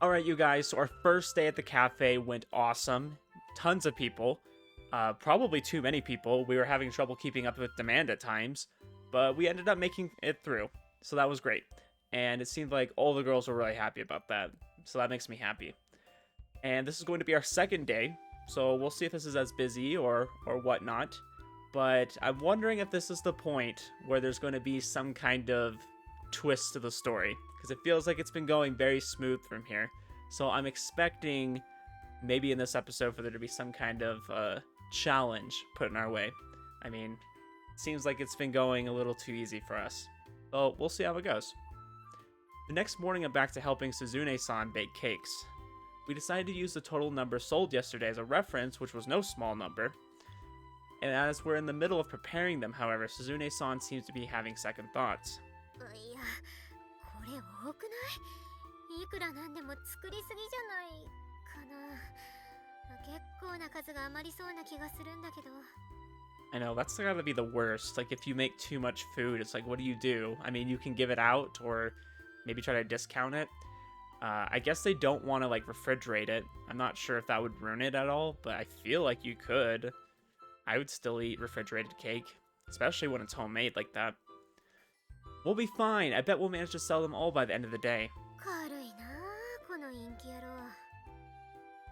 Alright, you guys, so our first day at the cafe went awesome. Tons of people. Probably too many people. We were having trouble keeping up with demand at times, but we ended up making it through. So that was great. And it seemed like all the girls were really happy about that. So that makes me happy. And this is going to be our second day, so we'll see if this is as busy or whatnot. But I'm wondering if this is the point where there's going to be some kind of twist to the story, because it feels like it's been going very smooth from here. So I'm expecting maybe in this episode for there to be some kind of challenge put in our way. I mean, it seems like it's been going a little too easy for us. So we'll see how it goes. The next morning I'm back to helping Suzune-san bake cakes. We decided to use the total number sold yesterday as a reference, which was no small number. And as we're in the middle of preparing them, however, Suzune-san seems to be having second thoughts. いや、これ多くない？いくらなんでも作りすぎじゃないかな。結構な数が余りそうな気がするんだけど。I know, that's gotta be the worst. Like, if you make too much food, it's like, what do? I mean, you can give it out, or maybe try to discount it. I guess they don't want to, like, refrigerate it. I'm not sure if that would ruin it at all, but I feel like you could. I would still eat refrigerated cake, especially when it's homemade like that. We'll be fine. I bet we'll manage to sell them all by the end of the day. Why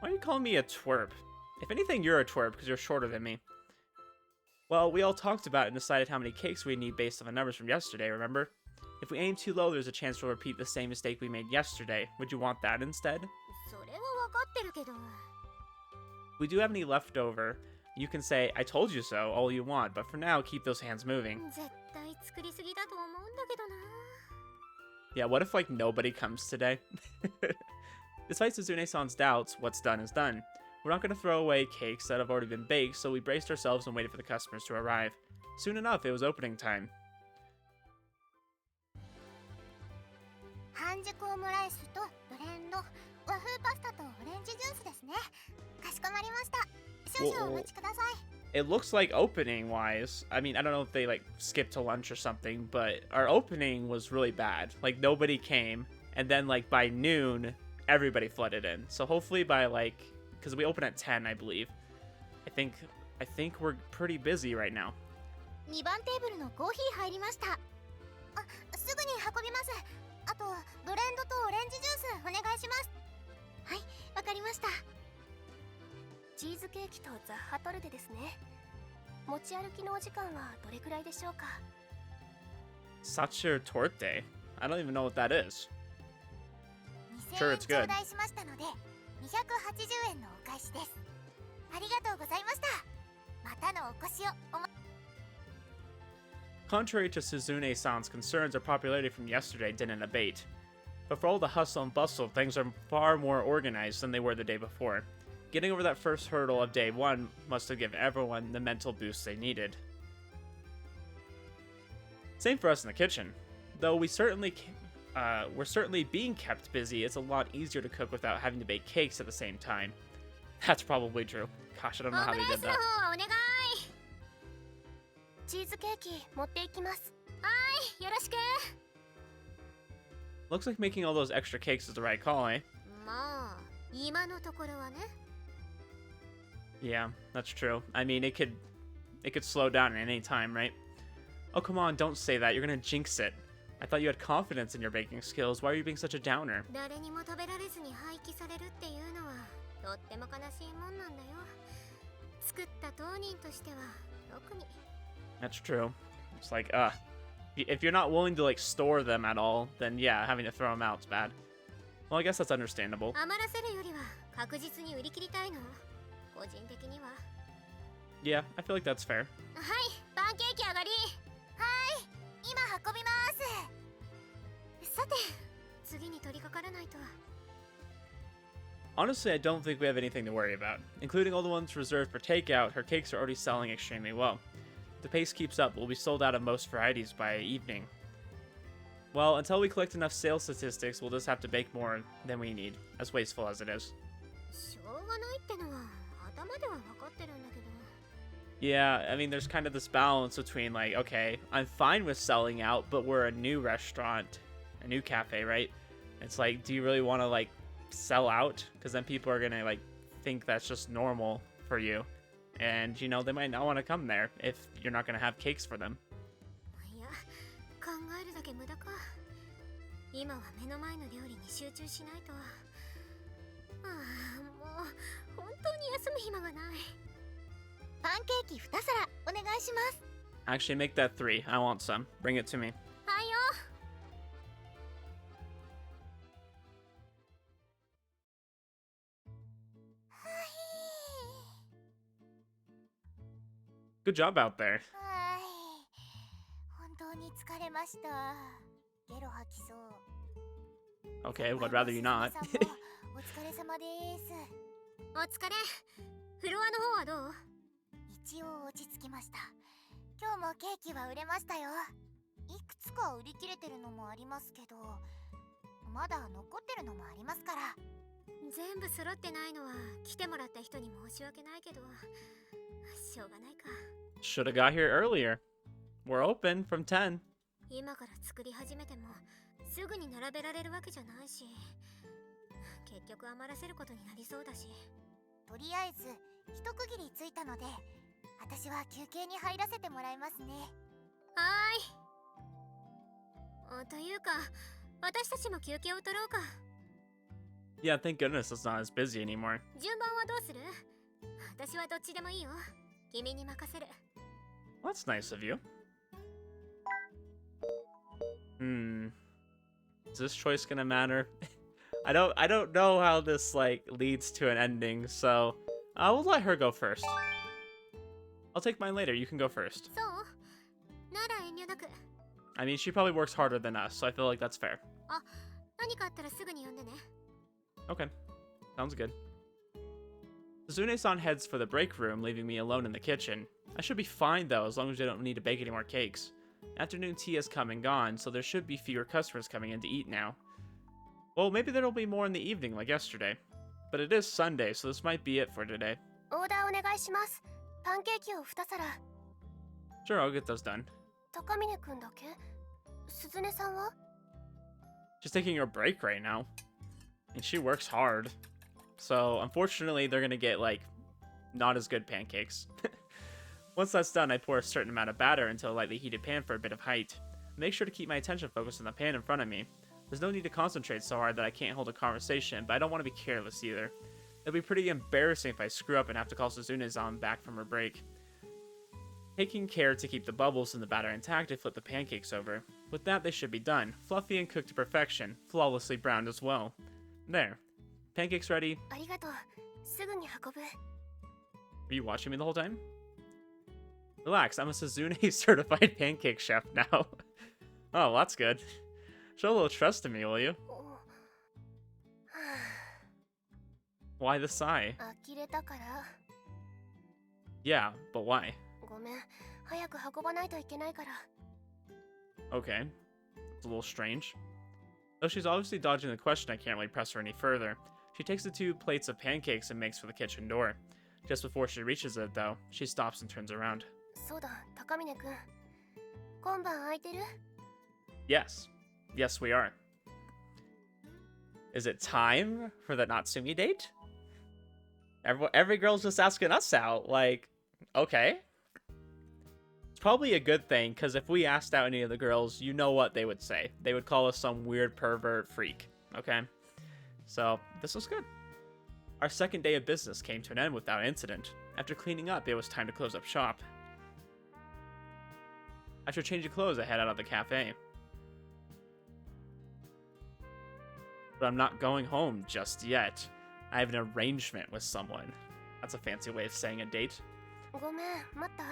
are you calling me a twerp? If anything, you're a twerp because you're shorter than me. Well, we all talked about it and decided how many cakes we need based on the numbers from yesterday, remember? If we aim too low, there's a chance we'll repeat the same mistake we made yesterday. Would you want that instead? If we do have any left over, you can say, I told you so, all you want, but for now, keep those hands moving. Yeah, what if, like, nobody comes today? Despite Suzune-san's doubts, what's done is done. We're not going to throw away cakes that have already been baked, so we braced ourselves and waited for the customers to arrive. Soon enough, it was opening time. 半熟オムライスとブレンド、和風パスタとオレンジジュースですね。かしこまりました。少々お待ちください。 It looks like opening-wise, I mean, I don't know if they, like, skipped to lunch or something, but our opening was really bad. Like, nobody came, and then, like, by noon, everybody flooded in. So hopefully by, like, because we open at 10, I believe. I think we're pretty busy right now. 2番テーブルのコーヒー入りました。あ、すぐに運びます。あと、ブレンドとオレンジジュースお願いします。はい、わかりました。チーズケーキとザッハトルテですね。持ち歩きのお時間はどれくらいでしょうか。Sacher torte? I don't even know what that is. Sure, it's good. 頂戴しましたので、280円のお返しです。ありがとうございました。またのお越しをContrary to Suzune-san's concerns, our popularity from yesterday didn't abate. But for all the hustle and bustle, things are far more organized than they were the day before. Getting over that first hurdle of day one must have given everyone the mental boost they needed. Same for us in the kitchen. Though we're certainly being kept busy, it's a lot easier to cook without having to bake cakes at the same time. That's probably true. Gosh, I don't know how they did that. チーズケーキ持っていきます。はい、よろしく。 Looks like making all those extra cakes is the right call, eh? まあ、今のところはね。 Yeah, that's true. I mean, it could slow down at any time, right? Oh, come on, don't say that. You're gonna jinx it. I thought you had confidence in your baking skills. Why are you being such a downer? 誰にも食べられずに廃棄されるっていうのはとっても悲しいもんなんだよ。作った当人としては特に。 That's true. It's like, if you're not willing to, like, store them at all, then yeah, having to throw them out is bad. Well, I guess that's understandable. 余らせるよりは確実に売り切りたいの。個人的には。 Yeah, I feel like that's fair. はい、パンケーキ上がり。はい、今運びます。さて、次に取り掛からないと。 Honestly, I don't think we have anything to worry about. Including all the ones reserved for takeout, her cakes are already selling extremely well. If the pace keeps up, we'll be sold out of most varieties by evening. Well, until we collect enough sales statistics, we'll just have to bake more than we need, as wasteful as it is. しょうがないってのは頭では分かってるんだけど。 Yeah, I mean, there's kind of this balance between, like, okay, I'm fine with selling out, but we're a new restaurant, a new cafe, right? It's like, do you really want to, like, sell out, because then people are gonna like think that's just normal for you, and you know they might not want to come there if you're not gonna have cakes for them. いや、考えるだけ無駄か。今は目の前の料理に集中しないと。ああ、もう本当に休む暇がない。パンケーキ2皿お願いします。 Actually, make that 3. I want some. Bring it to me. はいよ。はい。 Good job out there. はい。本当に疲れました。ゲロ吐きそう。 Okay, well, I'd rather you not. お疲れ様です。お疲れ。フロアの方はどう？一応落ち着きました。今日もケーキは売れましたよ。いくつか売り切れてるのもありますけど、まだ残ってるのもありますから。全部揃ってないのは来てもらった人に申し訳ないけど、しょうがないか。 Should have got here earlier. We're open from 10. 今から作り始めてもすぐに並べられるわけじゃないし、結局余らせることになりそうだし。とりあえず一区切りついたので、私は休憩に入らせてもらいますね。はーい。というか、私たちも休憩を取ろうか。 Yeah, thank goodness it's not as busy anymore. 順番はどうする？私はどっちでもいいよ。君に任せる。 Well, that's nice of you. Is this choice gonna matter? I don't know how this like leads to an ending, so we'll let her go first. I'll take mine later. You can go first. そう？なら遠慮なく。 I mean, she probably works harder than us, so I feel like that's fair. あ、何かあったらすぐに呼んでね。 Okay, sounds good. Suzune-san heads for the break room, leaving me alone in the kitchen. I should be fine though, as long as I don't need to bake any more cakes. Afternoon tea has come and gone, so there should be fewer customers coming in to eat now. Well, maybe there'll be more in the evening like yesterday. But it is Sunday, so this might be it for today. オーダーお願いします。パンケーキを2皿。 Sure, I'll get those done. 高峰くんだけ？鈴音さんは？ She's taking her break right now. And she works hard. So, unfortunately, they're gonna get, like, not as good pancakes. Once that's done, I pour a certain amount of batter into a lightly heated pan for a bit of height. Make sure to keep my attention focused on the pan in front of me. There's no need to concentrate so hard that I can't hold a conversation, but I don't want to be careless either. It'll be pretty embarrassing if I screw up and have to call Suzune-san back from her break. Taking care to keep the bubbles in the batter intact, I flip the pancakes over. With that, they should be done. Fluffy and cooked to perfection. Flawlessly browned as well. There. Pancakes ready. ありがとう。すぐに運ぶ。 Are you watching me the whole time? Relax, I'm a Suzune certified pancake chef now. Oh, well, that's good. Show a little trust in me, will you? Why the sigh? 呆れたから。 Yeah, but why? ごめん。早く運ばないといけないから。 Okay. It's a little strange. Though she's obviously dodging the question, I can't really press her any further. She takes the 2 plates of pancakes and makes for the kitchen door. Just before she reaches it, though, she stops and turns around. そうだ、高峰くん。今晩空いてる？ Yes. Yes, we are. Is it time for the Natsumi date? Every girl's just asking us out. Like, okay. It's probably a good thing, because if we asked out any of the girls, you know what they would say. They would call us some weird pervert freak. Okay? So, this was good. Our second day of business came to an end without incident. After cleaning up, it was time to close up shop. After changing clothes, I head out of the cafe. But I'm not going home just yet. I have an arrangement with someone. That's a fancy way of saying a date. ごめん、待った？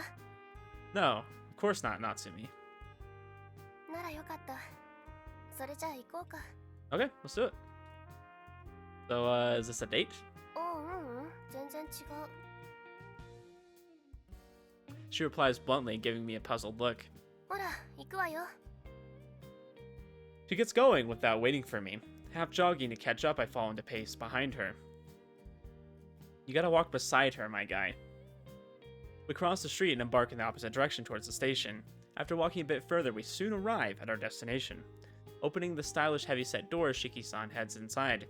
No, of course not, Natsumi. ならよかった。それじゃあ行こうか。 Okay, let's do it. So, is this a date? 全然違う。 She replies bluntly, giving me a puzzled look. ほら、行くわよ。 She gets going without waiting for me. Half jogging to catch up, I fall into pace behind her. You gotta walk beside her, my guy. We cross the street and embark in the opposite direction towards the station. After walking a bit further, we soon arrive at our destination. Opening the stylish heavy-set door, Shiki-san heads inside.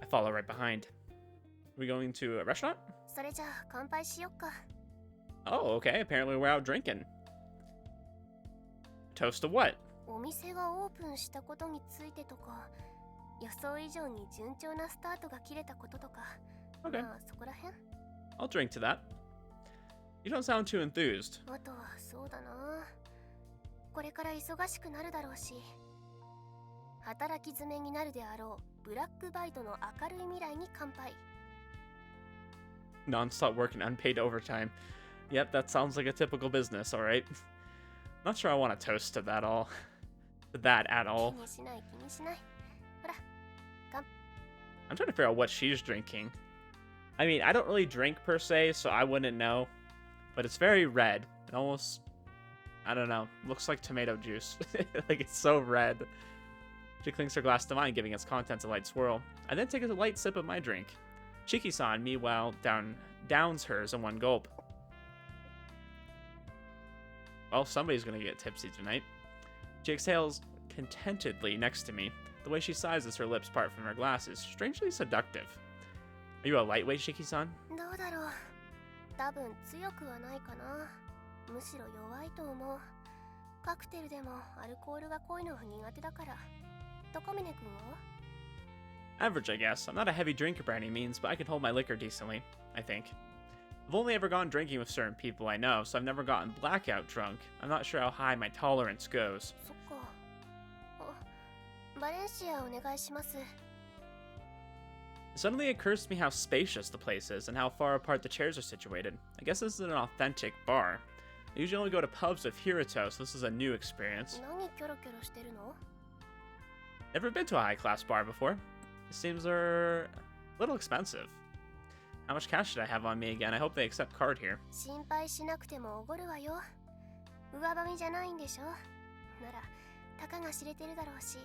I follow right behind. Are we going to a restaurant? それじゃあ乾杯しよっか。 Oh, okay. Apparently we're out drinking. Toast to what? お店がオープンしたことについてとか、予想以上に順調なスタートが切れたこととか。 Okay. まあそこらへん。 I'll drink to that. You don't sound too enthused. あとはそうだな。これから忙しくなるだろうし、働き詰めになるであろうブラックバイトの明るい未来に乾杯。 Non-stop work and unpaid overtime. Yep, that sounds like a typical business, alright? Not sure I want to toast to that all. To that at all. 気にしない気にしない。ほら、乾。 I'm trying to figure out what she's drinking. I mean, I don't really drink per se, so I wouldn't know. But it's very red. It almost, I don't know, looks like tomato juice. Like, it's so red. She clinks her glass to mine, giving its contents a light swirl. I then take a light sip of my drink. Chiki-san, meanwhile, downs hers in one gulp. Well, somebody's gonna get tipsy tonight. She exhales contentedly next to me. The way she sighs as her lips part from her glass is strangely seductive. Are you a lightweight, Shiki-san? どうだろう。多分強くはないかな。むしろ弱いと思う。カクテルでもアルコールが濃いのは苦手だから。高峰君は？ Average, I guess. I'm not a heavy drinker by any means, but I can hold my liquor decently, I think. I've only ever gone drinking with certain people I know, so I've never gotten blackout drunk. I'm not sure how high my tolerance goes. そっか。バレンシアお願いします。 It suddenly occurs to me how spacious the place is and how far apart the chairs are situated. I guess this is an authentic bar. I usually only go to pubs with Hiruto, so this is a new experience. 何キョロキョロしてるの？ Never been to a high-class bar before. It seems they're a little expensive. How much cash should I have on me again? I hope they accept card here. 心配しなくてもおごるわよ。上ばみじゃないんでしょ？なら、たかが知れてるだろうし。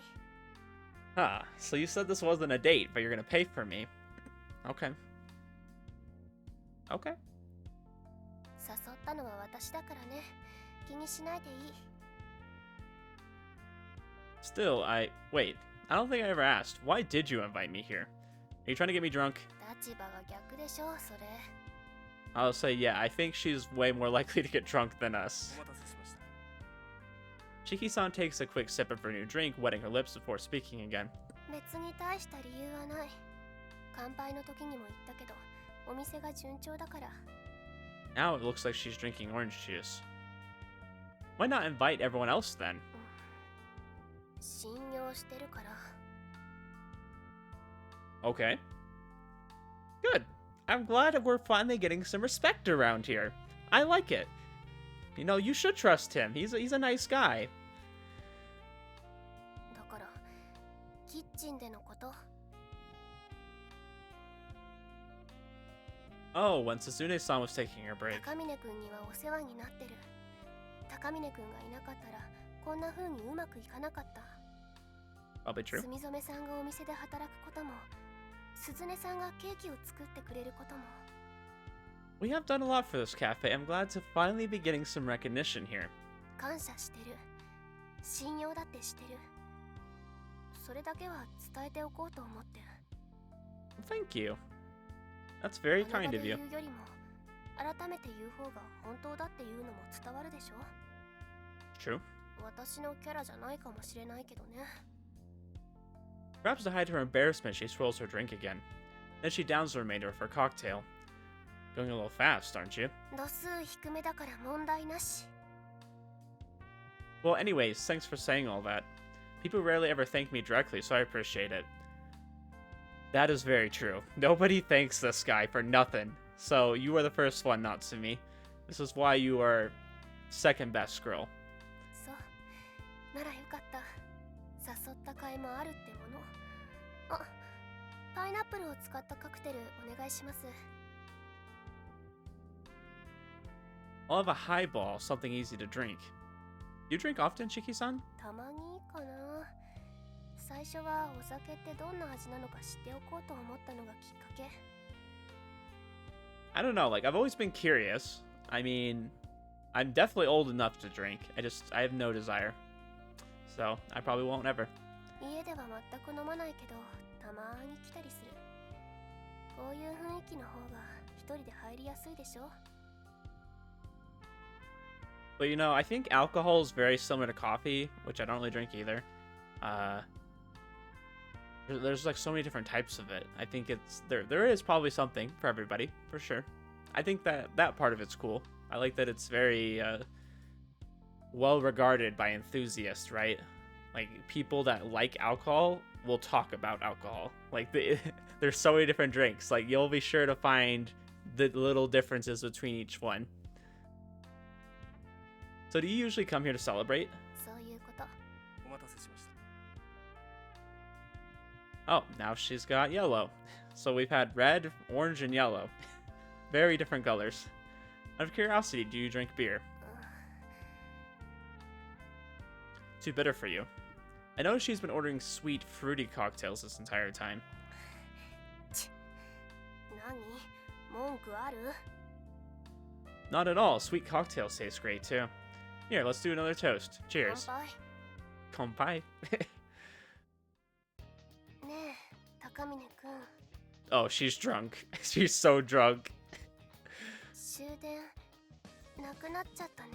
Ah, so you said this wasn't a date, but you're gonna pay for me. Okay. Okay. 誘ったのは私だからね。気にしないでいい。 Still, wait. I don't think I ever asked. Why did you invite me here? Are you trying to get me drunk? 立場が逆でしょ、それ。 I'll say, yeah, I think she's way more likely to get drunk than us. Chiki-san takes a quick sip of her new drink, wetting her lips before speaking again. 別に大した理由はない。乾杯の時にも言ったけど、お店が順調だから。 Now it looks like she's drinking orange juice. Why not invite everyone else then? 信用してるから。 Okay. Good. I'm glad that we're finally getting some respect around here. I like it. You know, you should trust him. He's a nice guy. だから、キッチンでのこと。 Oh, when Sasune-san was taking her break. 高峰君にはお世話になってる。高峰君がいなかったら、こんな風にうまくいかなかった。 Probably true. 住染さんがお店で働くことも、鈴音さんがケーキを作ってくれることも。 We have done a lot for this cafe. I'm glad to finally be getting some recognition here. 感謝してる。信用だってしてる。それだけは伝えておこうと思って。 Thank you. That's very あの場 kind で of 言 you. うよりも、改めて言う方が本当だっていうのも伝わるでしょ。 True. 私のキャラじゃないかもしれないけどね。 Perhaps to hide her embarrassment, she swirls her drink again. Then she downs the remainder of her cocktail. Going a little fast, aren't you? 度数低めだから問題なし。 Well, anyways, thanks for saying all that. People rarely ever thank me directly, so I appreciate it. That is very true. Nobody thanks this guy for nothing. So you are the first one, Natsumi. This is why you are second best girl. そう。ならよかった。誘った甲斐もあるってもの。あ、パイナップルを使ったカクテルお願いします。 I'll have a highball, something easy to drink. You drink often, Shiki-san? たまにかな。最初はお酒ってどんな味なのか知っておこうと思ったのがきっかけ。 I don't know, like, I've always been curious. I mean, I'm definitely old enough to drink. I have no desire. So, I probably won't ever. 家では全く飲まないけど、たまに来たりする。こういう雰囲気の方が一人で入りやすいでしょ。 But you know, I think alcohol is very similar to coffee, which I don't really drink either. Uh, there's like so many different types of it. I think it's there is probably something for everybody, for sure. I think that part of it's cool. I like that it's very well regarded by enthusiasts, right? Like people that like alcohol will talk about alcohol. Like there's so many different drinks. Like you'll be sure to find the little differences between each one. So do you usually come here to celebrate? そういうこと。お待たせしました。 Oh, now she's got yellow. So we've had red, orange, and yellow. Very different colors. Out of curiosity, do you drink beer? Too bitter for you. I know she's been ordering sweet, fruity cocktails this entire time. 何？文句ある？ Not at all. Sweet cocktails taste great, too. Here, let's do another toast. Cheers. 乾杯。 Konpai. ねえ、高峰くん。 Oh, she's drunk. She's so drunk. 終電なくなっちゃったね。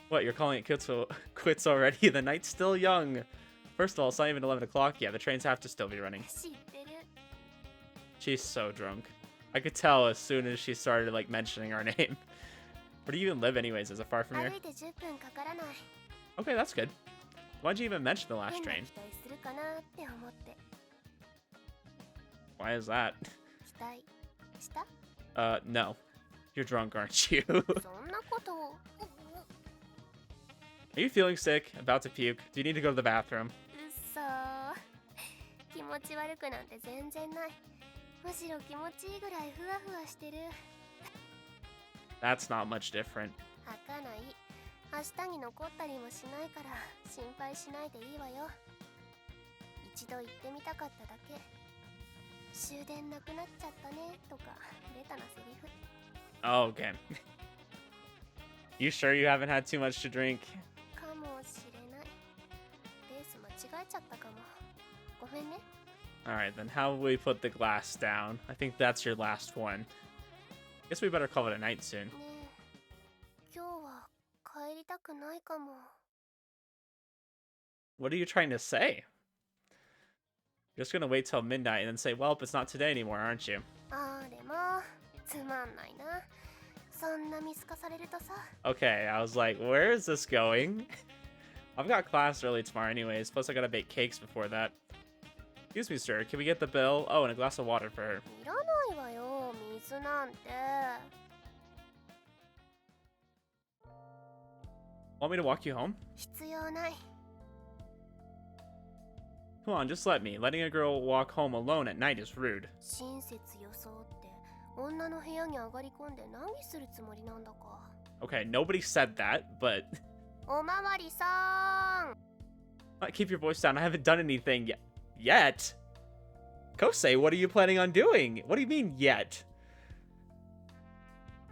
What, you're calling it quits already? The night's still young. First of all, it's not even 11 o'clock yet. The trains have to still be running. 知ってる。 She's so drunk. I could tell as soon as she started, like, mentioning our name. Where do you even live anyways? Is it far from here? 歩いて10分かからない。 Okay, that's good. Why'd you even mention the last 変な train? 期待するかなって思って。 Why is that? 期待した？ No. You're drunk, aren't you? そんなことを。 Are you feeling sick? About to puke? Do you need to go to the bathroom? うっそー。気持ち悪くなんて全然ない。むしろ気持ちいいぐらいふわふわしてる。 That's not much different. 吐かない。明日に残ったりもしないから心配しないでいいわよ。一度行ってみたかっただけ。終電なくなっちゃったねとかベタなセリフ。 Oh, okay. You sure you haven't had too much to drink? かもしれない。ペース間違えちゃったかも。ごめんね。 Alright, then how will we put the glass down? I think that's your last one. Guess we better call it a night soon. ねえ、今日は帰りたくないかも。 What are you trying to say? You're just gonna wait till midnight and then say, well, it's not today anymore, aren't you? あーでもつまんないな。そんな見透かされるとさ。 Okay, I was like, where is this going? I've got class early tomorrow anyways, plus I gotta bake cakes before that. Excuse me, sir, can we get the bill? Oh, and a glass of water for her. いらないわよ、水なんて。 Want me to walk you home? 必要ない。 Come on, just let me. Letting a girl walk home alone at night is rude. 親切装って女の部屋に上がり込んで何するつもりなんだか。 Okay, nobody said that, but... おまわりさん。 Keep your voice down, I haven't done anything yet. Kosei, what are you planning on doing? What do you mean, yet?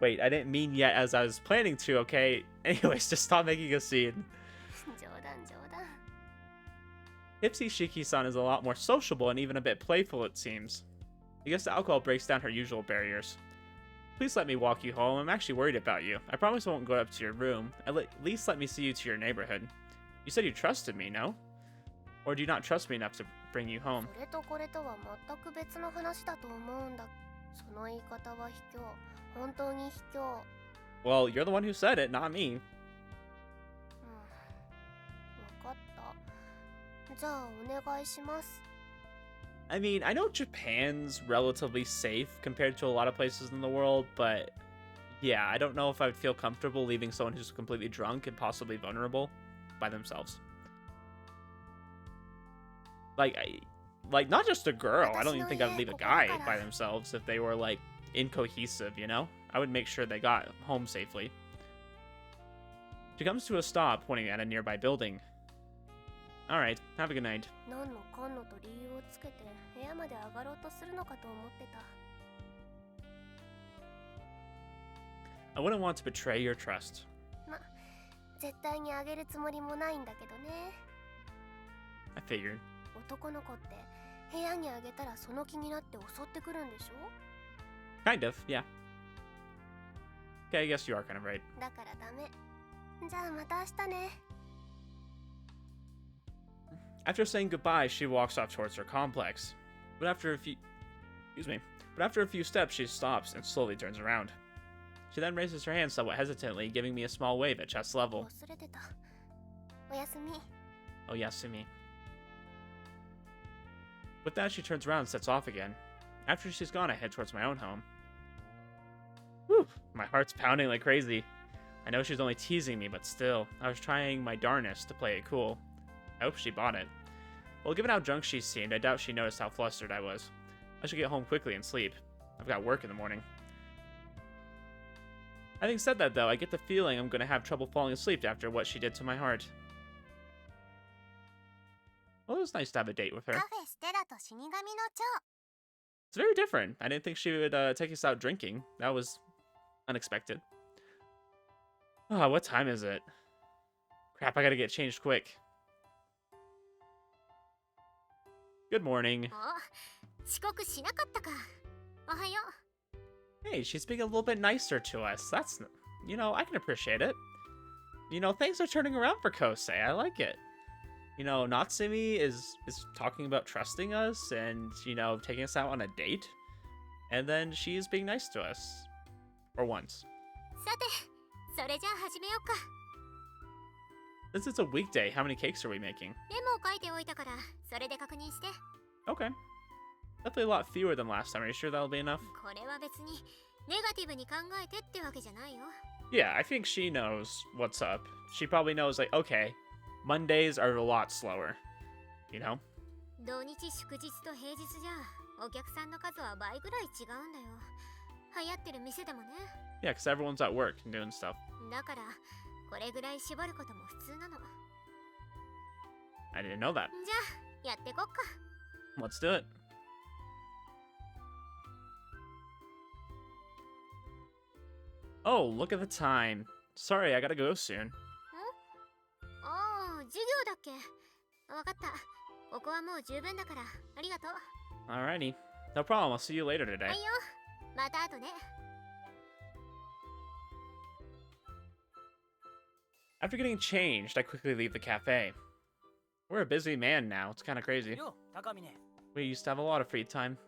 Wait, I didn't mean yet as I was planning to, okay? Anyways, just stop making a scene. 冗談冗談。 Ipsy Shiki-san is a lot more sociable and even a bit playful, it seems. I guess the alcohol breaks down her usual barriers. Please let me walk you home. I'm actually worried about you. I promise I won't go up to your room. At least let me see you to your neighborhood. You said you trusted me, no? Or do you not trust me enough to bring you home? それとこれとは全く別の話だと思うんだ。その言い方は卑怯。本当に卑怯。 Well, you're the one who said it, not me. わかった。じゃあお願いします。 I mean, I know Japan's relatively safe compared to a lot of places in the world, but yeah, I don't know if I would feel comfortable leaving someone who's completely drunk and possibly vulnerable by themselves. Like not just a girl. I don't even think I'd leave a guy by themselves if they were like incohesive, you know? I would make sure they got home safely. She comes to a stop, pointing at a nearby building. Alright, have a good night. 何のかんのと理由をつけて部屋まで上がろうとするのかと思ってた。 I wouldn't want to betray your trust. ま、絶対にあげるつもりもないんだけどね。 I figured. 男の子って部屋にあげたらその気になって襲ってくるんでしょ。 Kind of, yeah. Okay, I guess you are kind of right. だからダメ。じゃあまた明日ね。 After saying goodbye, she walks off towards her complex. But after a few steps, she stops and slowly turns around. She then raises her hand somewhat hesitantly, giving me a small wave at chest level. 忘れてた。おやすみ。 Oh, Yasumi. With that, she turns around and sets off again. After she's gone, I head towards my own home. Whew, my heart's pounding like crazy. I know she's only teasing me, but still, I was trying my darnest to play it cool. I hope she bought it. Well, given how drunk she seemed, I doubt she noticed how flustered I was. I should get home quickly and sleep. I've got work in the morning. Having said that, though, I get the feeling I'm going to have trouble falling asleep after what she did to my heart. Well, it was nice to have a date with her. カフェステラと死神の蝶。 It's very different. I didn't think she would take us out drinking. That was unexpected. Oh, what time is it? Crap, I gotta get changed quick. Good morning. お、遅刻しなかったか。おはよう。 Hey, she's being a little bit nicer to us. That's, you know, I can appreciate it. You know, things are turning around for Kosei. I like it. You know, Natsumi is talking about trusting us and, you know, taking us out on a date. And then she's being nice to us. For once. さて、それじゃあ始めようか。 Since it's a weekday, how many cakes are we making? メモを書いておいたから、それで確認して。 Okay. Definitely a lot fewer than last time. Are you sure that'll be enough? これは別にネガティブに考えてってわけじゃないよ。 Yeah, I think she knows what's up. She probably knows, like, okay, Mondays are a lot slower. You know? 土日祝日と平日じゃお客さんの数は倍ぐらい違うんだよ。流行ってる店でもね。 Yeah, because everyone's at work and doing stuff. だからこれぐらい絞ることも普通なの。 I didn't know that. じゃあやってこっか。 Let's do it. Oh, look at the time. Sorry, I gotta go soon. ああ、授業だっけ。わかった。ここはもう十分だからありがとう。 Alrighty. No problem. I'll see you later today. はいよ。また後ね。 After getting changed, I quickly leave the cafe. We're a busy man now. It's kind of crazy. よ、高峰。 We used to have a lot of free time.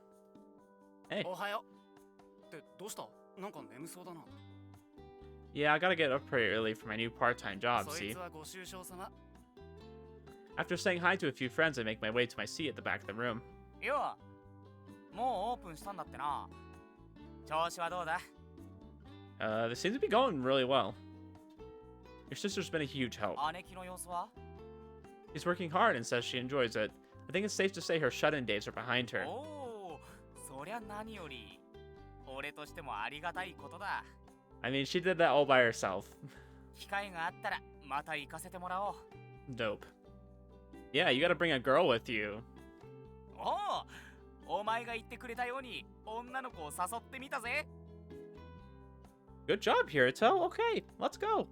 Hey. おはよう。ってどうした？なんか眠そうだな。 Yeah, I gotta get up pretty early for my new part-time job, そい see? つはご愁傷様。 After saying hi to a few friends, I make my way to my seat at the back of the room. よ、もうオープンしたんだってな。調子はどうだ？ This seems to be going really well. Your sister's been a huge help. 姉貴の様子は？ She's working hard and says she enjoys it. I think it's safe to say her shut-in days are behind her. おお、そりゃ何より。俺としてもありがたいことだ。 I mean, she did that all by herself. 機会があったらまた行かせてもらおう。 Dope. Yeah, you gotta bring a girl with you. おお、お前が言ってくれたように女の子を誘ってみたぜ。 Good job, Hirito. Okay, let's go.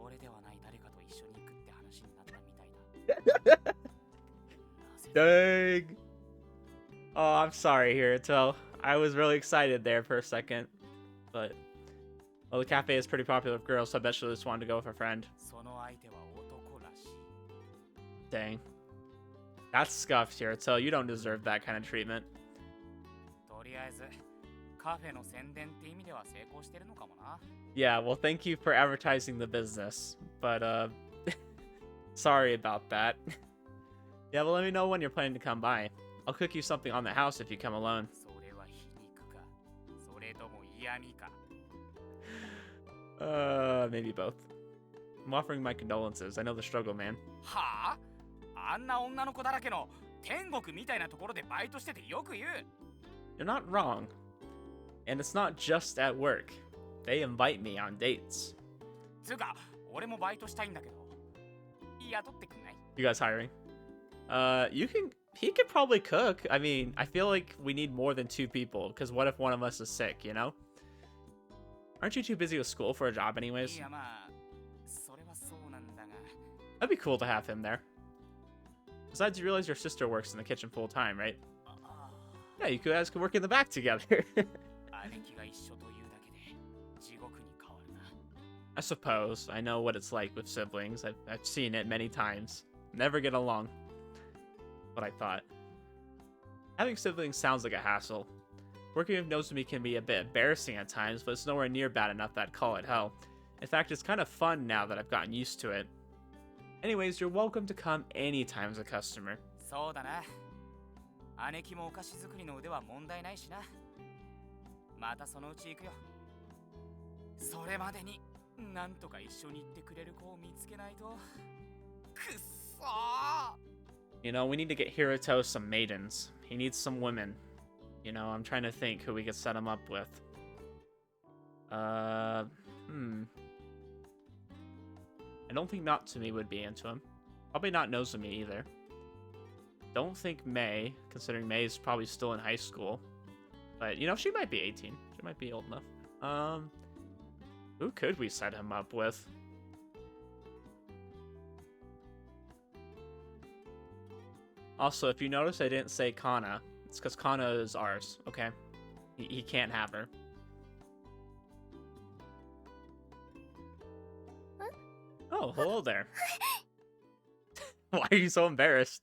俺ではない誰かと一緒に行くって話になったみたいだ。 Dang. Oh, I'm sorry, Hirito. I was really excited there for a second. But, well, the cafe is pretty popular with girls, so I bet she just wanted to go with her friend. その相手は男らしい。 Dang. That's scuffed, Hirito. You don't deserve that kind of treatment. とりあえずカフェの宣伝って意味では成功してるのかもな。 Yeah, well, thank you for advertising the business. But, sorry about that. Yeah, well, let me know when you're planning to come by. I'll cook you something on the house if you come alone. それは皮肉か、それとも嫌味か。 Maybe both. I'm offering my condolences. I know the struggle, man. はあ？あんな女の子だらけの天国みたいなところでバイトしててよく言う。 You're not wrong. And it's not just at work. They invite me on dates. つうか、俺もバイトしたいんだけど、雇ってくんない？ You guys hiring? He could probably cook. I mean, I feel like we need more than 2 people, because what if one of us is sick, you know? Aren't you too busy with school for a job い anyways? やまあ、それはそうなんだが。 That'd be cool to have him there. Besides, you realize your sister works in the kitchen full time, right? あ Yeah, you guys could work in the back together. あ姉貴が一緒というだけで地獄に変わるな I suppose. I know what it's like with siblings. I've seen it many times. Never get along. What I thought. Having siblings sounds like a hassle. Working with Natsumi can be a bit embarrassing at times, but it's nowhere near bad enough that I'd call it hell. In fact, it's kind of fun now that I've gotten used to it. Anyways, you're welcome to come anytime as a customer. そうだな姉貴もお菓子作りの腕は問題ないしなまたそのうち行くよそれまでになんとか一緒に行ってくれる子を見つけないとくっそー You know, we need to get Hiruto some maidens. He needs some women. You know, I'm trying to think who we could set him up with. I don't think Natsumi would be into him. Probably not Nozomi either. Don't think Mei, considering Mei is probably still in high school. But, you know, she might be 18. She might be old enough. Who could we set him up with? Also, if you notice I didn't say Kanna, it's because Kanna is ours, okay? He can't have her. Oh, hello there. Why are you so embarrassed?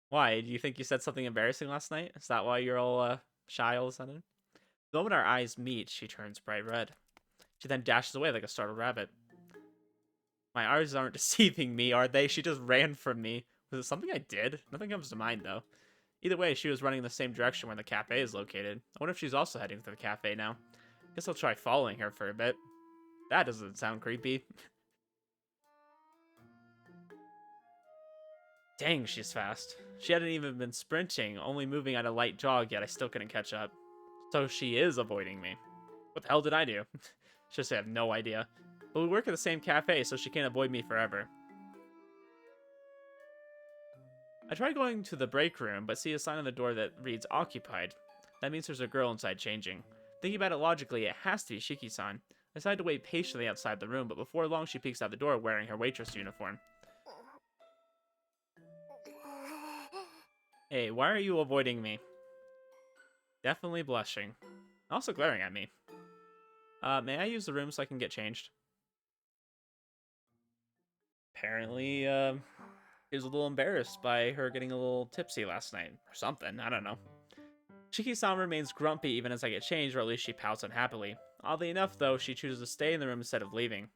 Why? Do you think you said something embarrassing last night? Is that why you're all shy all of a sudden? The moment our eyes meet, she turns bright red. She then dashes away like a startled rabbit. My eyes aren't deceiving me, are they? She just ran from me. Was it something I did? Nothing comes to mind, though. Either way, she was running in the same direction where the cafe is located. I wonder if she's also heading to the cafe now. Guess I'll try following her for a bit. That doesn't sound creepy. Dang, she's fast. She hadn't even been sprinting, only moving at a light jog, yet I still couldn't catch up. So she is avoiding me. What the hell did I do? Just I have no idea. But we work at the same cafe, so she can't avoid me forever. I tried going to the break room, but see a sign on the door that reads occupied. That means there's a girl inside changing. Thinking about it logically, it has to be Shiki-san. I decided to wait patiently outside the room, but before long she peeks out the door wearing her waitress uniform. Hey, why are you avoiding me? Definitely blushing. Also glaring at me. May I use the room so I can get changed? Apparently, he was a little embarrassed by her getting a little tipsy last night. Or something, I don't know. Shiki-san remains grumpy even as I get changed, or at least she pouts unhappily. Oddly enough, though, she chooses to stay in the room instead of leaving.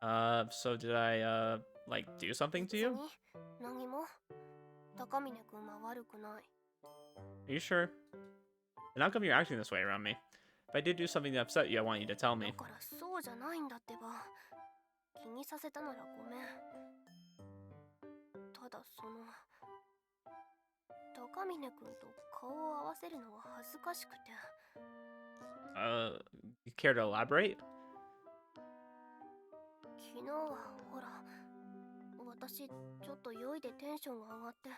So did I, like, do something to you? Are you sure? And how come you're acting this way around me? If I did do something to upset you, I want you to tell me. You care to elaborate? 昨日はほら、私ちょっと酔いでテンションが上がって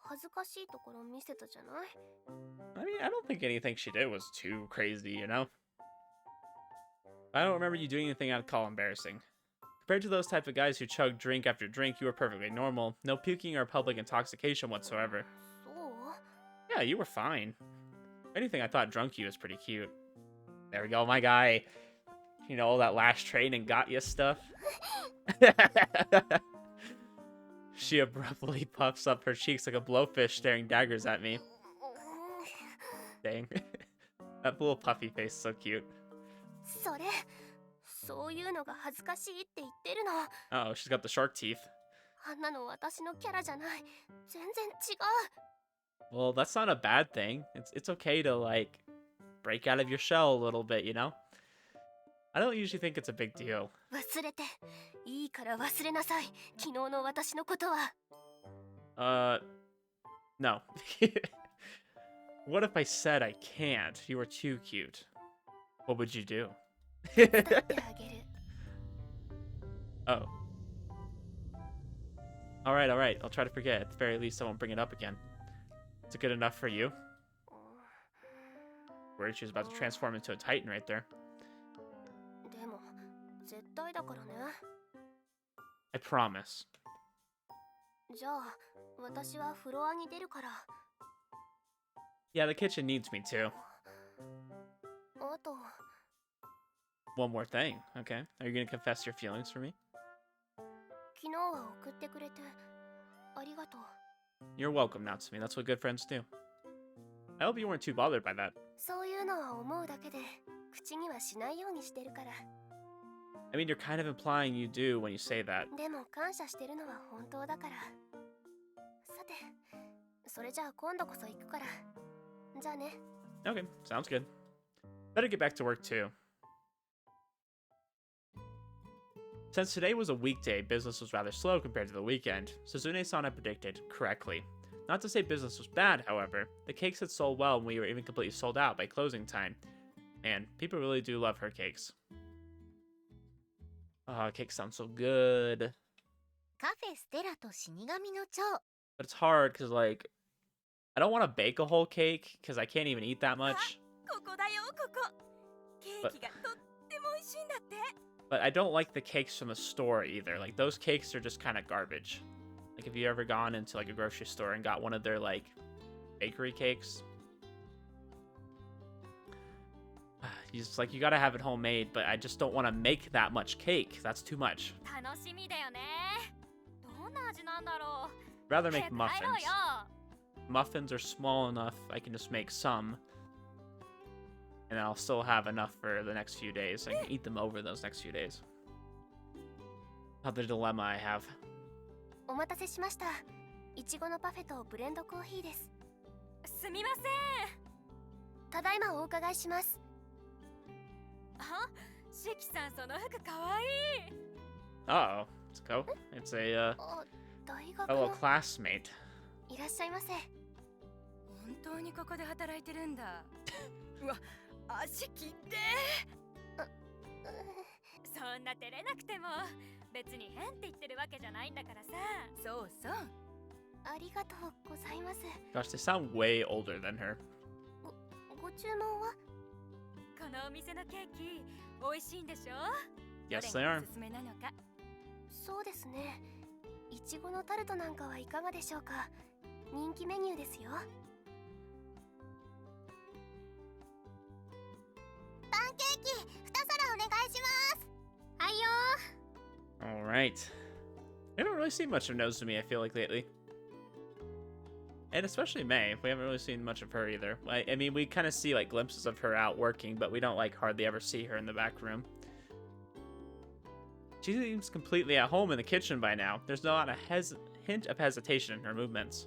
恥ずかしいところ見せたじゃない I mean, I don't think anything she did was too crazy, you know? I don't remember you doing anything I'd call embarrassing. Compared to those type of guys who chug drink after drink, you were perfectly normal. No puking or public intoxication whatsoever. そう Yeah, you were fine. If anything, I thought drunk you was pretty cute. There we go, my guy. You know, all that last train and got you stuff. She abruptly puffs up her cheeks like a blowfish staring daggers at me. Dang. That little puffy face is so cute. それそういうのが恥ずかしいって言ってるの Oh, she's got the shark teeth. あんなの私のキャラじゃない全然違 Well, that's not a bad thing. It's okay to, like, break out of your shell a little bit, you know? I don't usually think it's a big deal. う忘れていいから忘れなさい昨日の私のことは No. What if I said I can't? You were too cute. What would you do? 手伝ってあげる Oh. Alright. I'll try to forget. At the very least, I won't bring it up again. Is it good enough for you? Worried she was about to transform into a titan right there. でも絶対だからね I promise. じゃあ私はフロアに出るから。 Yeah, the kitchen needs me too. あと One more thing, okay? Are you gonna confess your feelings for me? 昨日は送ってくれてありがとう。 You're welcome, Natsumi. That's what good friends do. I hope you weren't too bothered by that. そういうのは思うだけで口にはしないようにしてるから。 I mean, you're kind of implying you do when you say that. でも感謝してるのは本当だから。さて、それじゃあ今度こそ行くから。じゃあね。 Okay, sounds good. Better get back to work too. Since today was a weekday, business was rather slow compared to the weekend. Suzune-san had predicted correctly. Not to say business was bad, however. The cakes had sold well and we were even completely sold out by closing time. Man, people really do love her cakes. Oh, cakes sound so good. カフェステラと死神の蝶。 But it's hard because, like, I don't want to bake a whole cake because I can't even eat that much. ここだよ、ここ。ケーキがとっても美味しいんだって。 But I don't like the cakes from the store either. Like, those cakes are just kind of garbage. Like, have you ever gone into, like, a grocery store and got one of their, like, bakery cakes? You just, like, you gotta have it homemade, but I just don't want to make that much cake. That's too much. 楽しみだよね。どんな味なんだろう。 Rather make muffins. Muffins are small enough, I can just make some. And I'll still have enough for the next few days. I can eat them over those next few days. Another dilemma I have. お待たせしました。いちごのパフェとブレンドコーヒーです。すみません。ただいまお伺いします。あ、シキさんその服かわいい。 Uh-oh. Let's go. It's a, 大学 fellow の classmate. いらっしゃいませ。本当にここで働いてるんだ。うわ、足切って。そんな照れなくても別に変って言ってるわけじゃないんだからさ。そうそう。ありがとうございます。 Gosh, they sound way older than her. ご注文は？このお店のケーキ美味しいんでしょ？ Yes, ど they れが are. おすすめなのか。そうですね。いちごのタルトなんかはいかがでしょうか。人気メニューですよ。パンケーキ2皿お願いします。はいよ。 All right. We haven't really seen much of Natsumi, I feel like, lately. And especially May. We haven't really seen much of her either. I mean, we kind of see, like, glimpses of her out working, but we don't, like, hardly ever see her in the back room. She seems completely at home in the kitchen by now. There's not a hint of hesitation in her movements.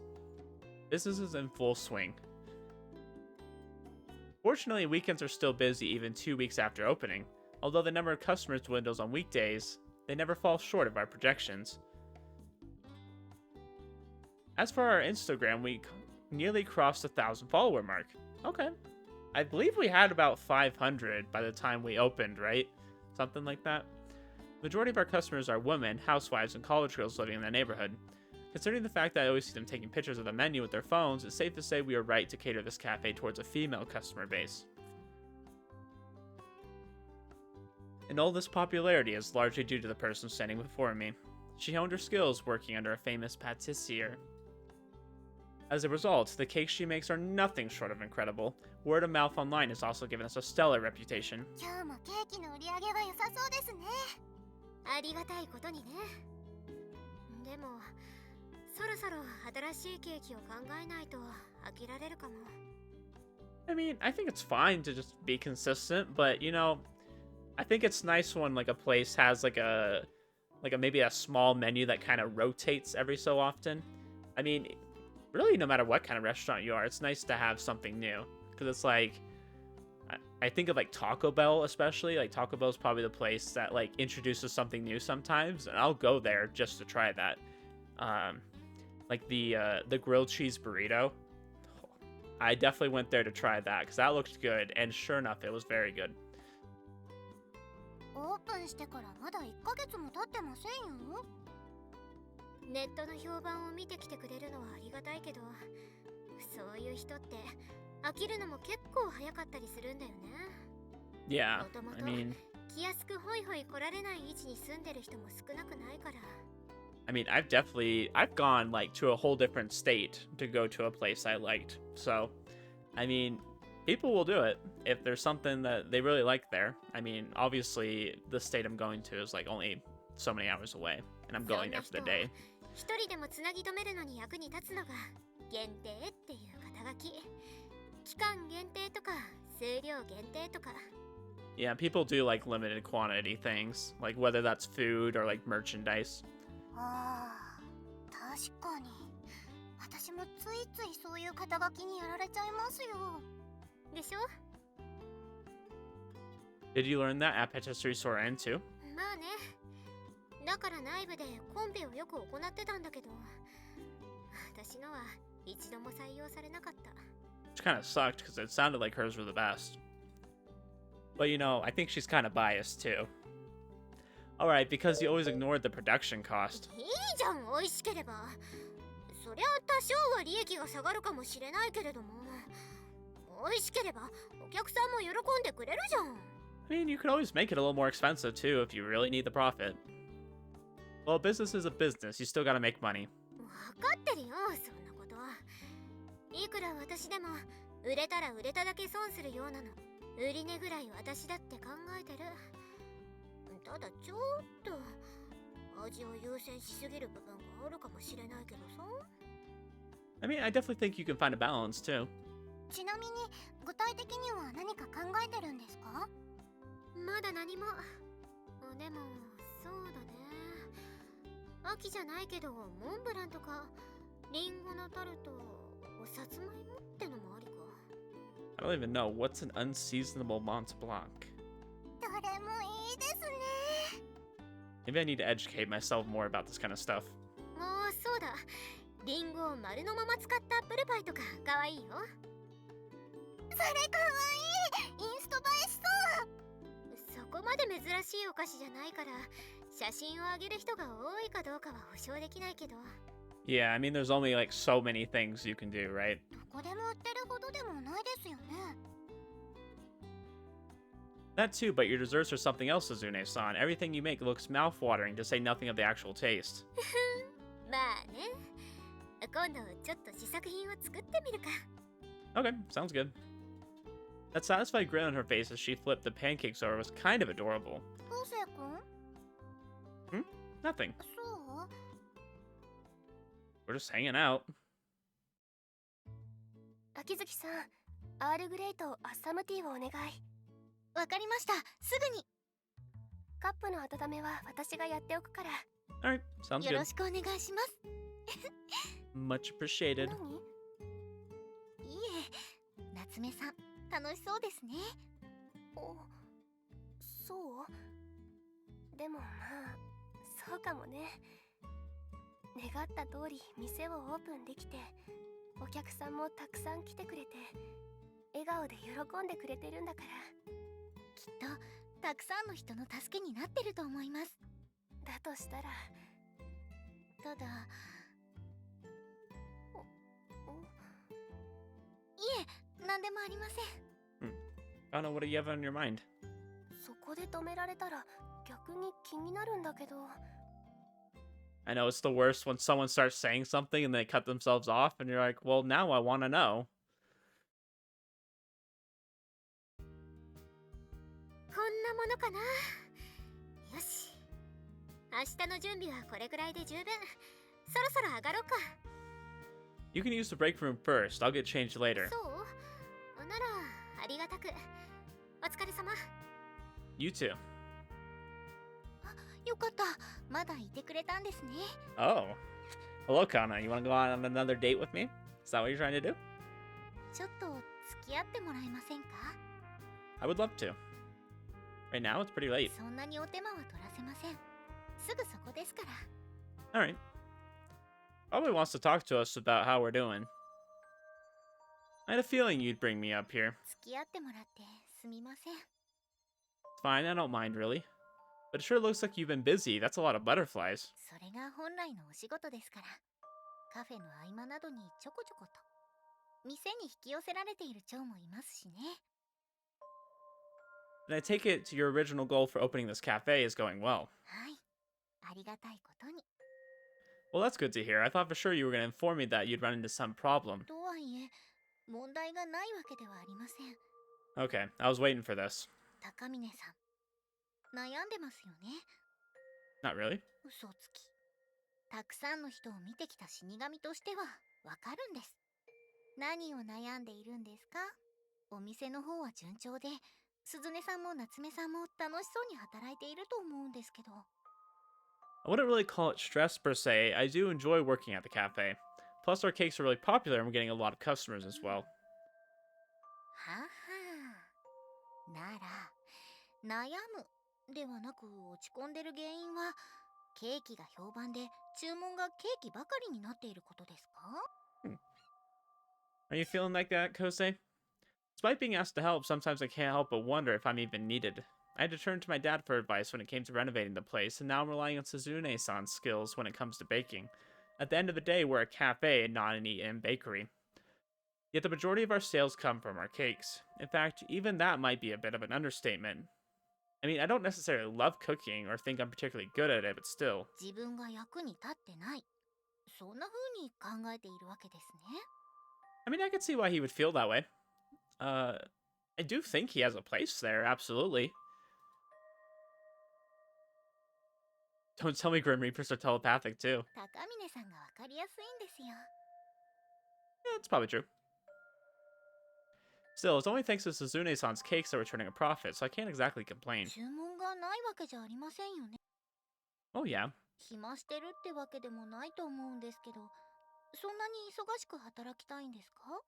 Business is in full swing. Fortunately, weekends are still busy even 2 weeks after opening. Although the number of customers dwindles on weekdays, they never fall short of our projections. As for our Instagram, we nearly crossed the 1,000 follower mark. Okay. I believe we had about 500 by the time we opened, right? Something like that. Majority of our customers are women, housewives, and college girls living in the neighborhood. Considering the fact that I always see them taking pictures of the menu with their phones, it's safe to say we are right to cater this cafe towards a female customer base. And all this popularity is largely due to the person standing before me. She honed her skills working under a famous patissier. As a result, the cakes she makes are nothing short of incredible. Word of mouth online has also given us a stellar reputation. 今日もケーキの売り上げは良さそうですね。ありがたいことにね。でも、そろそろ新しいケーキを考えないと飽きられるかも。I mean, I think it's fine to just be consistent, but you know, I think it's nice when like a place has like a maybe a small menu that kind of rotates every so often. I mean, really, no matter what kind of restaurant you are, it's nice to have something new because it's like I think of like Taco Bell especially. Like Taco Bell is probably the place that like introduces something new sometimes, and I'll go there just to try that. Like the grilled cheese burrito. I definitely went there to try that because that looked good, and sure enough, it was very good. オープンしてからまだ1ヶ月も経ってませんよ。ネットの評判を見てきてくれるのはありがたいけど、そういう人って飽きるのも結構早かったりするんだよね。Yeah, もとも I と mean, 気安くホイホイ来られない位置に住んでる人も少なくないから。I mean, I've gone like to a whole different state to go to a place I liked. So, I mean, people will do it if there's something that they really like there. I mean, obviously, the state I'm going to is like only so many hours away, and I'm going there for the day. 一人でもつなぎ止めるのに役に立つのが限定っていう肩書き。期間限定とか数量限定とか。Yeah, people do like limited quantity things, like whether that's food or like merchandise. ああ、確かに。私もついついそういう肩書きにやられちゃいますよ。でしょ？ Did you learn that at Patisserie Soren too? まあね。だから内部でコンペをよく行ってたんだけど、私のは一度も採用されなかった。Which kind of sucked because it sounded like hers were the best. But you know, I think she's kind of biased too. Alright, because you always ignored the production cost. いいじゃん、美味しければ。そりゃ多少は利益が下がるかもしれないけれども、美味しければお客さんも喜んでくれるじゃん。I mean, you could always make it a little more expensive too if you really need the profit. Well, business is a business. You still gotta make money. 分かってるよ、そんなこと。いくら私でも売れたら売れただけ損するようなの。売り値ぐらい私だって考えてる。ただちょっと味を優先しすぎる部分があるかもしれないけどさ。I mean, I definitely think you can find a balance too. ちなみに具体的には何か考えてるんですか？まだ何も。でもそうだね。秋じゃないけどモンブランとかリンゴのタルト、おさつまいもってのもありか。I don't even know. What's an unseasonable Mont Blanc? どれもいいですね。 Maybe I need to educate myself more about this kind of stuff. ああ、そうだ。リンゴを丸のまま使ったアップルパイとかかわいいよ。それかわいい。インスト映えしそう。そこまで珍しいお菓子じゃないから写真をあげる人が多いかどうかは保証できないけど。 Yeah, I mean, there's only like so many things you can do, right? どこでも売ってるほどでもないですよね。 That too, but your desserts are something else, Azune-san. Everything you make looks mouth-watering, to say nothing of the actual taste. まあね。今度ちょっと試作品を作ってみるか。 Okay, sounds good. That satisfied grin on her face as she flipped the pancakes over was kind of adorable. 昴生君？ Nothing. そう？ We're just hanging out. 秋月さん、アールグレイとアッサムティーをお願い。わかりました。すぐに。カップの温めは私がやっておくから。Alright, sounds よろ good. しくお願いします。 Much appreciated. 何？いえ、夏目さん、楽しそうですね。お、そう？でもまあ、そうかもね。願った通り店をオープンできて、お客さんもたくさん来てくれて、笑顔で喜んでくれてるんだから。きっとたくさんの人の助けになってると思います。だとしたら、ただ、いえ、なんでもありません。 Kanna, what do you have on your mind? そこで止められたら逆に気になるんだけど。I know it's the worst when someone starts saying something and they cut themselves off, and you're like, well, now I want to know. こんなものかな。よし。明日の準備はこれくらいで十分。そろそろ上がろうか。 You can use the break room first. I'll get changed later. そう？ならありがたく。お疲れ様。 You too. よかった。まだいてくれたんですね。 Oh. Hello, Kanna. You want to go on another date with me? Is that what you're trying to do? ちょっと付き合ってもらえませんか？ I would love to. Right now, it's pretty late. そんなにお手間は取らせません。すぐそこですから。 Alright. Probably wants to talk to us about how we're doing. I had a feeling you'd bring me up here. 付き合ってもらってすみません。 It's fine, I don't mind really. But it sure looks like you've been busy. That's a lot of butterflies. それが本来のお仕事ですから。カフェの合間などにちょこちょこと。店に引き寄せられている蝶もいますしね。 And I take it your original goal for opening this cafe is going well. はい。ありがたいことに。Well, that's good to hear. I thought for sure you were going to inform me that you'd run into some problem. とはいえ問題がないわけではありません。 Okay, I was waiting for this. 高峰さん悩んでますよね。 Not really. 嘘つき。たくさんの人を見てきた死神としてはわかるんです。何を悩んでいるんですか？お店の方は順調で、鈴音さんも夏目さんも楽しそうに働いていると思うんですけど。 I wouldn't really call it stress per se. I do enjoy working at the cafe. Plus, our cakes are really popular and we're getting a lot of customers as well. ははなら悩むではなく落ち込んでる原因はケーキが評判で注文がケーキばかりになっていることですか？ Are you feeling like that, Kosei? Despite being asked to help, sometimes I can't help but wonder if I'm even needed. I had to turn to my dad for advice when it came to renovating the place, and now I'm relying on Suzune-san's skills when it comes to baking. At the end of the day, we're a cafe and not an eat-in bakery. Yet the majority of our sales come from our cakes. In fact, even that might be a bit of an understatement. I mean, I don't necessarily love cooking or think I'm particularly good at it, but still. 自分が役に立ってない、そんな風に考えているわけですね。 I mean, I could see why he would feel that way. Uh, I do think he has a place there, absolutely. Don't tell me Grim Reapers are telepathic, too. 高峰さんがわかりやすいんですよ。 Yeah, it's probably true. Still, it's only thanks to Suzune-san's cakes that we're turning a profit, so I can't exactly complain. 注文がないわけじゃありませんよね。 Oh yeah. 暇してるってわけでもないと思うんですけど、そんなに忙しく働きたいんですか？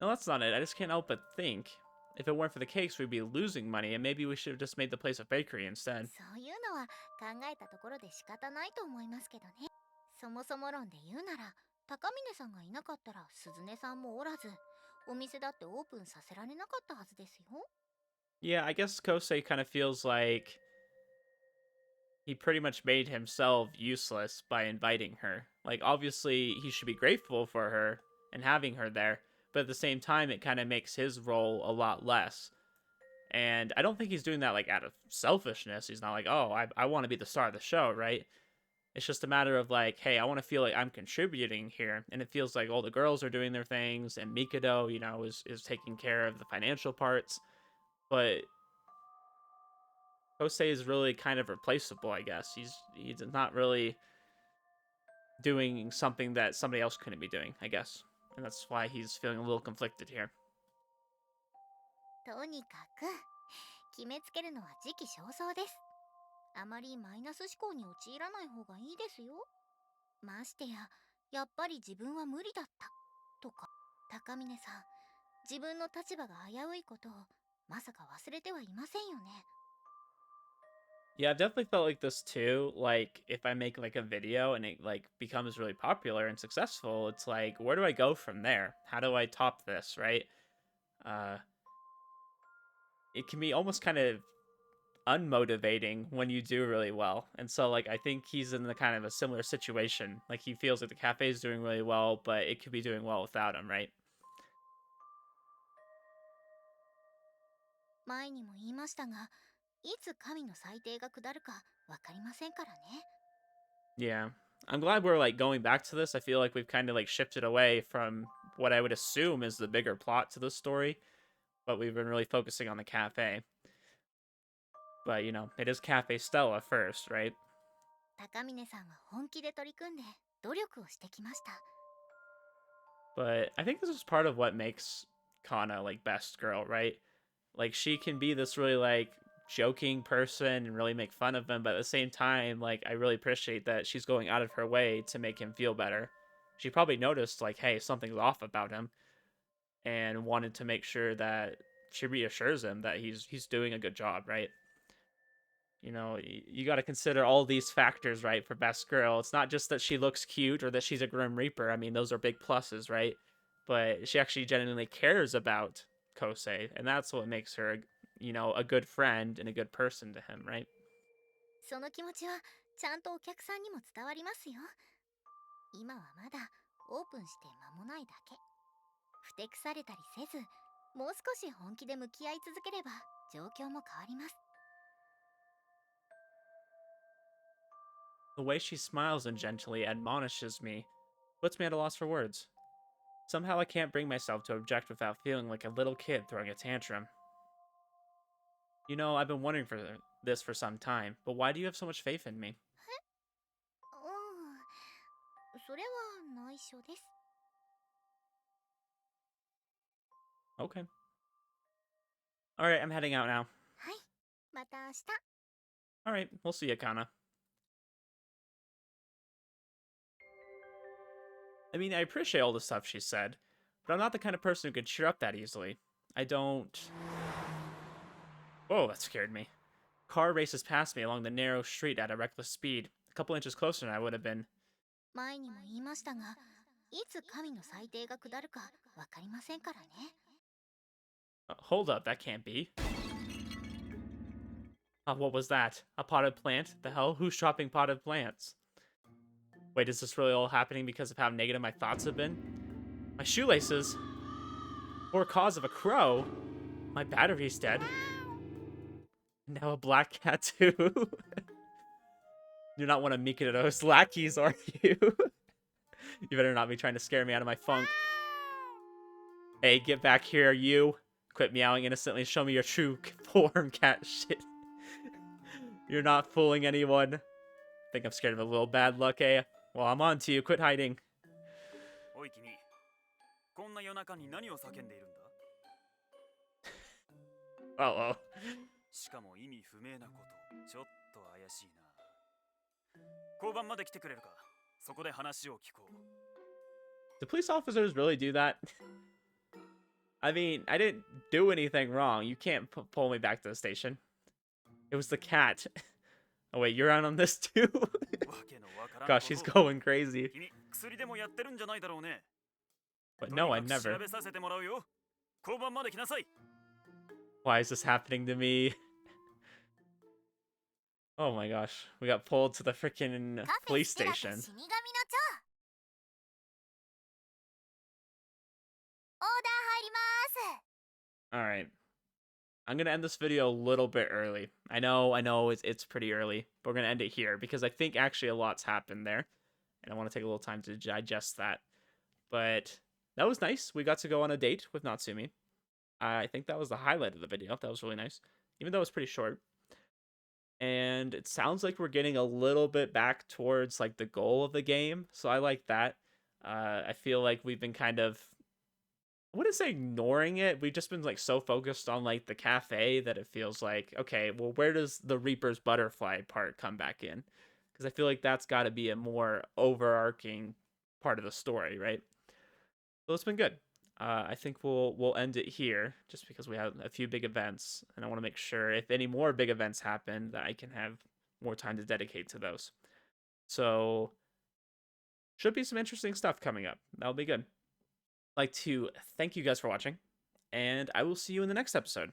No, that's not it. I just can't help but think. If it weren't for the cakes, we'd be losing money, and maybe we should have just made the place a bakery instead. そういうのは考えたところで仕方ないと思いますけどね。そもそも論で言うなら、高峰さんがいなかったら鈴音さんもおらず、お店だってオープンさせられなかったはずですよ。 Yeah, I guess Kosei kind of feels like he pretty much made himself useless by inviting her. Like, obviously, he should be grateful for her and having her there, but at the same time, it kind of makes his role a lot less. And I don't think he's doing that, like, out of selfishness. He's not like, oh, I want to be the star of the show, right? It's just a matter of, like, hey, I want to feel like I'm contributing here. And it feels like all the girls are doing their things, and Mikado, you know, is taking care of the financial parts. But Kosei is really kind of replaceable, I guess. He's not really doing something that somebody else couldn't be doing, I guess. And that's why he's feeling a little conflicted here. とにかく決めつけるのは時期尚早です。あまりマイナス思考に陥らない方がいいですよ。ましてや、やっぱり自分は無理だったとか、高峰さん、自分の立場が危ういことをまさか忘れてはいませんよね。 Yeah, I've definitely felt like this too. Like, if I make like a video and it like becomes really popular and successful, it's like, where do I go from there? How do I top this, right? Uh, it can be almost kind of unmotivating when you do really well. And so like I think he's in the kind of a similar situation. Like he feels like the cafe is doing really well, but it could be doing well without him, right? 前にも言いましたが、いつ神の裁定が下るかわかりませんからね。 Yeah. I'm glad we're like going back to this. I feel like we've kind of like shifted away from what I would assume is the bigger plot to the story, but we've been really focusing on the cafe. But you know, it is Cafe Stella first, right? 高峰さんは本気で取り組んで努力をしてきました。 But I think this is part of what makes Kanna like best girl, right? Like she can be this really like joking person and really make fun of him, but at the same time, like I really appreciate that she's going out of her way to make him feel better. She probably noticed like, hey, something's off about him, and wanted to make sure that she reassures him that he's doing a good job, right? You know, you got to consider all these factors, right, for best girl. It's not just that she looks cute or that she's a Grim Reaper. I mean, those are big pluses, right? But she actually genuinely cares about Kosei, and that's what makes her, you know, a good friend and a good person to him, right? その気持ちはちゃんとお客さんにも伝わりますよ。今はまだオープンして間もないだけ。ふてくされたりせず、もう少し本気で向き合い続ければ状況も変わります。The way she smiles and gently admonishes me puts me at a loss for words. Somehow I can't bring myself to object without feeling like a little kid throwing a tantrum. You know, I've been wondering for this for some time, but why do you have so much faith in me? それは内緒です。 Okay. Alright, I'm heading out now. はい、また明日。 Alright, we'll see you, Kanna. I mean, I appreciate all the stuff she said, but I'm not the kind of person who can cheer up that easily. I don't... Whoa, that scared me. Car races past me along the narrow street at a reckless speed. A couple inches closer than I would have been. 前にも言いましたが、いつ神の裁定が下るかわかりませんからね。Hold up, that can't be. What was that? A potted plant? The hell? Who's dropping potted plants? Wait, is this really all happening because of how negative my thoughts have been? My shoelaces? For a cause of a crow? My battery's dead. Now a black cat too. You're not one of Mikado's lackeys, are you? You better not be trying to scare me out of my funk. Hey, get back here, you. Quit meowing innocently. Show me your true form, cat shit. You're not fooling anyone. Think I'm scared of a little bad luck, eh? Well, I'm on to you. Quit hiding. おい君、こんな夜中に何を叫んでいるんだ? Uh-oh. しかも意味不明なこと、ちょっと怪しいな。交番まで来てくれるか。そこで話を聞こう。 Do police officers really do that? I mean, I didn't do anything wrong. You can't pull me back to the station. It was the cat. Oh wait, you're out on this too? Gosh, she's going crazy. But no, I never. Why is this happening to me? Oh my gosh, we got pulled to the freaking police station. Alright. I'm gonna end this video a little bit early. I know it's pretty early, but we're gonna end it here because I think actually a lot's happened there. And I want to take a little time to digest that. But that was nice. We got to go on a date with Natsumi. I think that was the highlight of the video. That was really nice. Even though it was pretty short. And it sounds like we're getting a little bit back towards like the goal of the game. So I like that. I feel like we've been kind of, I wouldn't say ignoring it. We've just been like so focused on like the cafe that it feels like, okay, well, where does the Reaper's butterfly part come back in? Because I feel like that's got to be a more overarching part of the story, right? So it's been good. I think we'll end it here just because we have a few big events, and I want to make sure if any more big events happen that I can have more time to dedicate to those. So should be some interesting stuff coming up. That'll be good. I'd like to thank you guys for watching, and I will see you in the next episode.